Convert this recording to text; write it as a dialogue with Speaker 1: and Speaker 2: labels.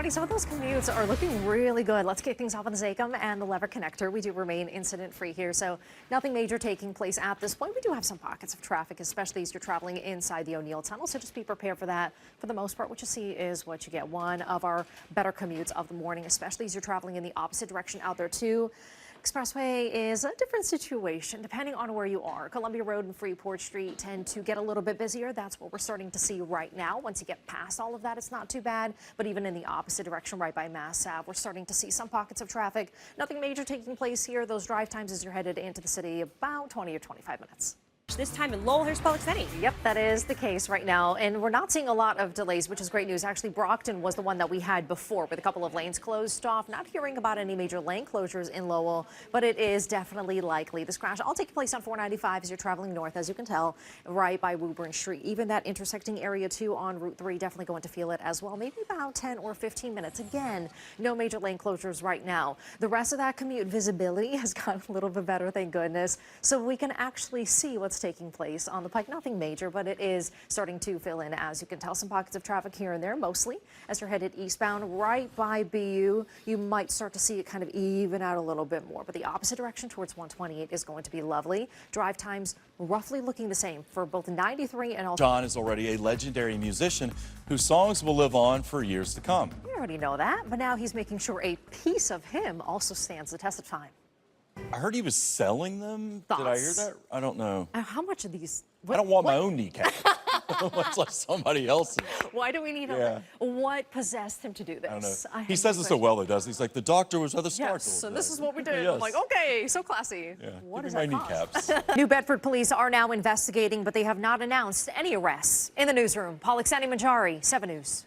Speaker 1: 720, some of those commutes are looking really good. Let's kick things off on the Zachem and the Lever Connector. We do remain incident-free here, so nothing major taking place at this point. We do have some pockets of traffic, especially as you're traveling inside the O'Neill Tunnel, so just be prepared for that. For the most part, what you see is what you get. One of our better commutes of the morning, especially as you're traveling in the opposite direction out there, too. Expressway is a different situation depending on where you are. Columbia Road and Freeport Street tend to get a little bit busier. That's what we're starting to see right now. Once you get past all of that, it's not too bad. But even in the opposite direction, right by Mass Ave, we're starting to see some pockets of traffic. Nothing major taking place here. Those drive times as you're headed into the city, about 20 or 25 minutes.
Speaker 2: This time in Lowell, here's Polikseni.
Speaker 1: Yep, that is the case right now. And we're not seeing a lot of delays, which is great news. Actually, Brockton was the one that we had before with a couple of lanes closed off. Not hearing about any major lane closures in Lowell, but it is definitely likely. This crash all taking place on 495 as you're traveling north, as you can tell, right by Woburn Street. Even that intersecting area, too, on Route 3, definitely going to feel it as well. Maybe about 10 or 15 minutes. Again, no major lane closures right now. The rest of that commute visibility has gotten a little bit better, thank goodness. So we can actually see what's taking place on the pike. Nothing major, but it is starting to fill in, as you can tell. Some pockets of traffic here and there, mostly as you're headed eastbound right by BU. You might start to see it kind of even out a little bit more, but the opposite direction towards 128 is going to be lovely. Drive times roughly looking the same for both 93 and also.
Speaker 3: John is already a legendary musician whose songs will live on for years to come.
Speaker 1: We already know that, but now he's making sure a piece of him also stands the test of time.
Speaker 3: I heard he was selling them.
Speaker 1: Thoughts?
Speaker 3: Did I hear that? I don't know.
Speaker 1: How much of these?
Speaker 3: I don't want my own kneecap. Much like somebody else's.
Speaker 1: Why do we need what possessed him to do this?
Speaker 3: I don't know. He says it so well, though, doesn't he? He's like, the doctor was at the start.
Speaker 1: Yes, so this is what we did. Yes. I'm like, okay, so classy.
Speaker 3: Yeah.
Speaker 1: What is
Speaker 3: my
Speaker 1: that
Speaker 3: kneecaps.
Speaker 1: New Bedford police are now investigating, but they have not announced any arrests. In the newsroom, Polikseni, Manxhari, 7 News.